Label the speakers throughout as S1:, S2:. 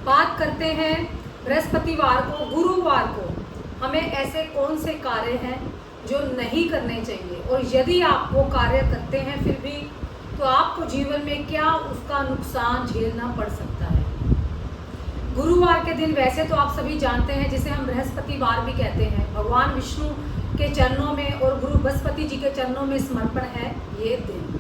S1: बात करते हैं बृहस्पतिवार को, गुरुवार को हमें ऐसे कौन से कार्य हैं जो नहीं करने चाहिए, और यदि आप वो कार्य करते हैं फिर भी तो आपको जीवन में क्या उसका नुकसान झेलना पड़ सकता है। गुरुवार के दिन वैसे तो आप सभी जानते हैं जिसे हम बृहस्पतिवार भी कहते हैं, भगवान विष्णु के चरणों में और गुरु बृहस्पति जी के चरणों में समर्पण है ये दिन।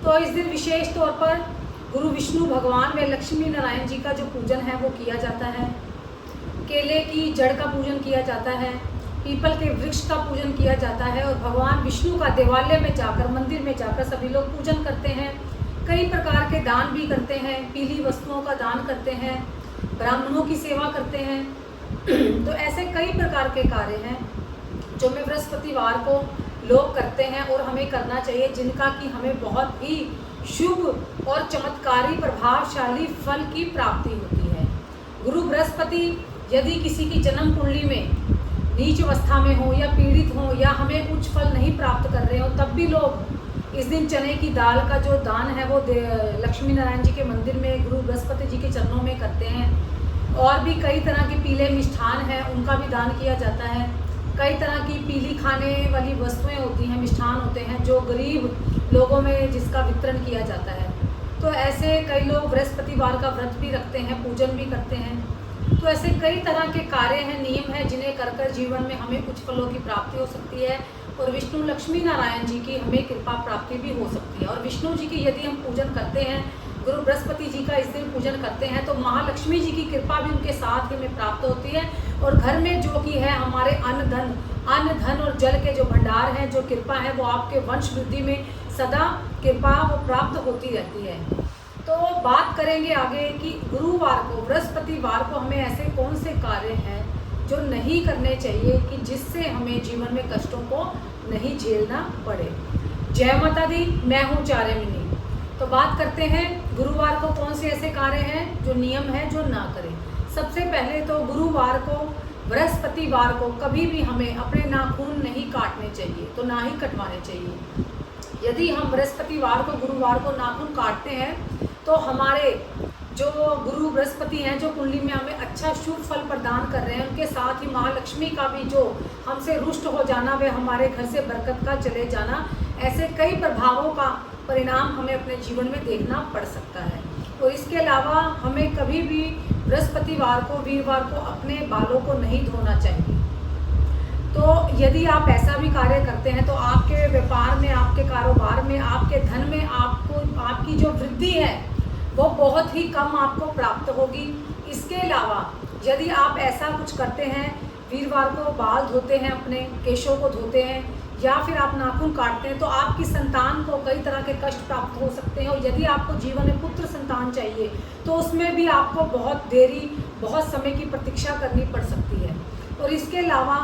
S1: तो इस दिन विशेष तौर पर गुरु विष्णु भगवान व लक्ष्मी नारायण जी का जो पूजन है वो किया जाता है, केले की जड़ का पूजन किया जाता है, पीपल के वृक्ष का पूजन किया जाता है, और भगवान विष्णु का देवालय में जाकर, मंदिर में जाकर सभी लोग पूजन करते हैं। कई प्रकार के दान भी करते हैं, पीली वस्तुओं का दान करते हैं, ब्राह्मणों की सेवा करते हैं। तो ऐसे कई प्रकार के कार्य हैं जो में बृहस्पतिवार को लोग करते हैं और हमें करना चाहिए, जिनका कि हमें बहुत ही शुभ और चमत्कारी प्रभावशाली फल की प्राप्ति होती है। गुरु बृहस्पति यदि किसी की जन्म कुंडली में नीच अवस्था में हो या पीड़ित हो या हमें कुछ फल नहीं प्राप्त कर रहे हो, तब भी लोग इस दिन चने की दाल का जो दान है वो लक्ष्मी नारायण जी के मंदिर में गुरु बृहस्पति जी के चरणों में करते हैं। और भी कई तरह के पीले मिष्ठान हैं उनका भी दान किया जाता है। कई तरह की पीली खाने वाली वस्तुएं होती हैं, मिष्ठान होते हैं जो गरीब लोगों में जिसका वितरण किया जाता है। तो ऐसे कई लोग बृहस्पतिवार का व्रत भी रखते हैं, पूजन भी करते हैं। तो ऐसे कई तरह के कार्य हैं, नियम हैं जिन्हें कर कर जीवन में हमें कुछ फलों की प्राप्ति हो सकती है, और विष्णु लक्ष्मी नारायण जी की हमें कृपा प्राप्ति भी हो सकती है। और विष्णु जी की यदि हम पूजन करते हैं, गुरु बृहस्पति जी का इस दिन पूजन करते हैं, तो महालक्ष्मी जी की कृपा भी उनके साथ हमें प्राप्त होती है। और घर में जो कि है हमारे अन्न धन और जल के जो भंडार हैं, जो कृपा है वो आपके वंश वृद्धि में सदा कृपा वो प्राप्त होती रहती है। तो बात करेंगे आगे कि गुरुवार को, बृहस्पतिवार को हमें ऐसे कौन से कार्य हैं जो नहीं करने चाहिए कि जिससे हमें जीवन में कष्टों को नहीं झेलना पड़े। जय माता दी, मैं हूँ चार्यमिनी। तो बात करते हैं गुरुवार को कौन से ऐसे कार्य हैं जो नियम है जो ना करें। सबसे पहले तो गुरुवार को, बृहस्पतिवार को कभी भी हमें अपने नाखून नहीं काटने चाहिए, तो ना ही कटवाने चाहिए। यदि हम बृहस्पतिवार को, गुरुवार को नाखून काटते हैं तो हमारे जो गुरु बृहस्पति हैं जो कुंडली में हमें अच्छा शुभ फल प्रदान कर रहे हैं, उनके साथ ही महालक्ष्मी का भी जो हमसे रुष्ट हो जाना, वे हमारे घर से बरकत का चले जाना, ऐसे कई प्रभावों का परिणाम हमें अपने जीवन में देखना पड़ सकता है। और इसके अलावा हमें कभी भी बृहस्पतिवार को, वीरवार को अपने बालों को नहीं धोना चाहिए। तो यदि आप ऐसा भी कार्य करते हैं तो आपके व्यापार में, आपके कारोबार में, आपके धन में आपकी जो वृद्धि है वो बहुत ही कम आपको प्राप्त होगी। इसके अलावा यदि आप ऐसा कुछ करते हैं, वीरवार को बाल धोते हैं, अपने केशों को धोते हैं, या फिर आप नाखून काटते हैं, तो आपकी संतान को कई तरह के कष्ट प्राप्त हो सकते हैं। और यदि आपको जीवन में पुत्र संतान चाहिए तो उसमें भी आपको बहुत देरी, बहुत समय की प्रतीक्षा करनी पड़ सकती है। और इसके अलावा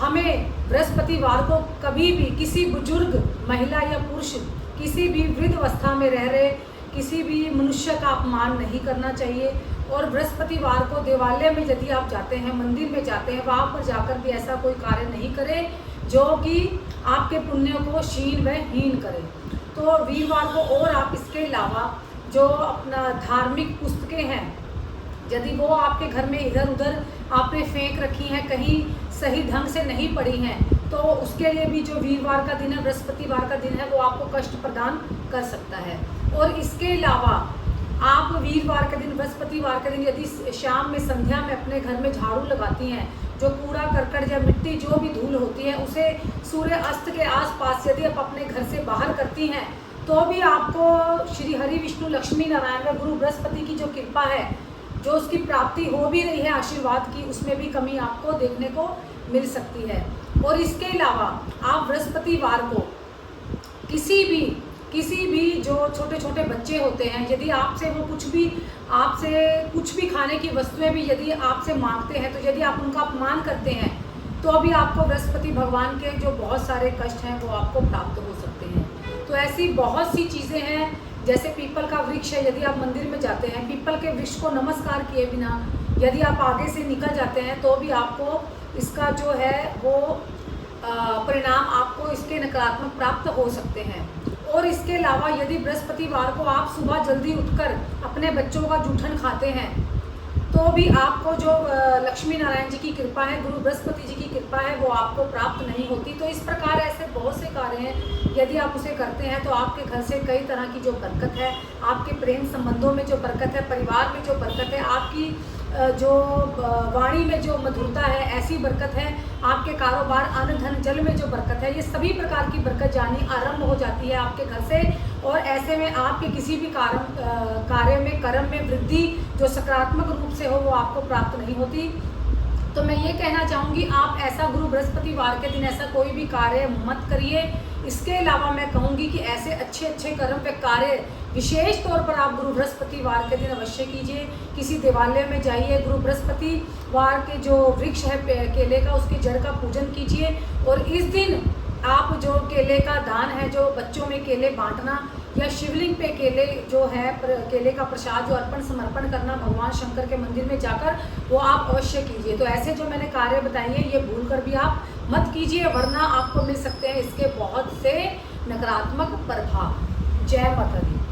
S1: हमें बृहस्पतिवार को कभी भी किसी बुजुर्ग महिला या पुरुष, किसी भी वृद्ध अवस्था में रह रहे किसी भी मनुष्य का अपमान नहीं करना चाहिए। और बृहस्पतिवार को देवालय में यदि आप जाते हैं, मंदिर में जाते हैं, वहाँ पर जाकर भी ऐसा कोई कार्य नहीं करें जो कि आपके पुण्य को क्षीण व हीन करे। तो वीरवार को, और आप इसके अलावा जो अपना धार्मिक पुस्तकें हैं, यदि वो आपके घर में इधर उधर आपने फेंक रखी हैं, कहीं सही ढंग से नहीं पड़ी हैं, तो उसके लिए भी जो वीरवार का दिन है, बृहस्पतिवार का दिन है, वो आपको कष्ट प्रदान कर सकता है। और इसके अलावा आप वीरवार के दिन, बृहस्पतिवार के दिन यदि शाम में, संध्या में अपने घर में झाड़ू लगाती हैं, जो कूड़ा करकट या मिट्टी जो भी धूल होती है उसे सूर्य अस्त के आसपास यदि आप अपने घर से बाहर करती हैं, तो भी आपको श्री हरि विष्णु लक्ष्मी नारायण व गुरु बृहस्पति की जो कृपा है, जो उसकी प्राप्ति हो भी रही है आशीर्वाद की, उसमें भी कमी आपको देखने को मिल सकती है। और इसके अलावा आप बृहस्पतिवार को किसी भी जो छोटे छोटे बच्चे होते हैं, यदि आपसे वो कुछ भी खाने की वस्तुएं भी यदि आपसे मांगते हैं, तो यदि आप उनका अपमान करते हैं तो अभी आपको बृहस्पति भगवान के जो बहुत सारे कष्ट हैं वो आपको प्राप्त हो सकते हैं। तो ऐसी बहुत सी चीज़ें हैं, जैसे पीपल का वृक्ष है, यदि आप मंदिर में जाते हैं, पीपल के वृक्ष को नमस्कार किए बिना यदि आप आगे से निकल जाते हैं तो भी आपको इसका जो है वो परिणाम आपको इसके नकारात्मक प्राप्त हो सकते हैं। और इसके अलावा यदि बृहस्पतिवार को आप सुबह जल्दी उठकर अपने बच्चों का जूठन खाते हैं तो भी आपको जो लक्ष्मी नारायण जी की कृपा है, गुरु बृहस्पति जी की कृपा है, वो आपको प्राप्त नहीं होती। तो इस प्रकार ऐसे बहुत से कार्य हैं, यदि आप उसे करते हैं तो आपके घर से कई तरह की जो बरकत है, आपके प्रेम संबंधों में जो बरकत है, परिवार में जो बरकत है, आपकी जो वाणी में जो मधुरता है, ऐसी बरकत है, आपके कारोबार, अन्न धन जल में जो बरकत है, ये सभी प्रकार की बरकत जानी आरंभ हो जाती है आपके घर से। और ऐसे में आपके किसी भी कार्य में, कर्म में वृद्धि जो सकारात्मक रूप से हो, वो आपको प्राप्त नहीं होती। तो मैं ये कहना चाहूँगी, आप ऐसा गुरु बृहस्पतिवार के दिन ऐसा कोई भी कार्य मत करिए। इसके अलावा मैं कहूँगी कि ऐसे अच्छे अच्छे कर्म व कार्य विशेष तौर पर आप गुरु बृहस्पतिवार के दिन अवश्य कीजिए। किसी देवालय में जाइए, गुरु बृहस्पतिवार के जो वृक्ष है केले का, उसकी जड़ का पूजन कीजिए। और इस दिन आप जो केले का दान है, जो बच्चों में केले बांटना, या शिवलिंग पे केले जो है केले का प्रसाद जो अर्पण समर्पण करना भगवान शंकर के मंदिर में जाकर, वो आप अवश्य कीजिए। तो ऐसे जो मैंने कार्य बताए हैं, ये भूल कर भी आप मत कीजिए, वरना आपको मिल सकते हैं इसके बहुत से नकारात्मक प्रभाव। जय माता दी।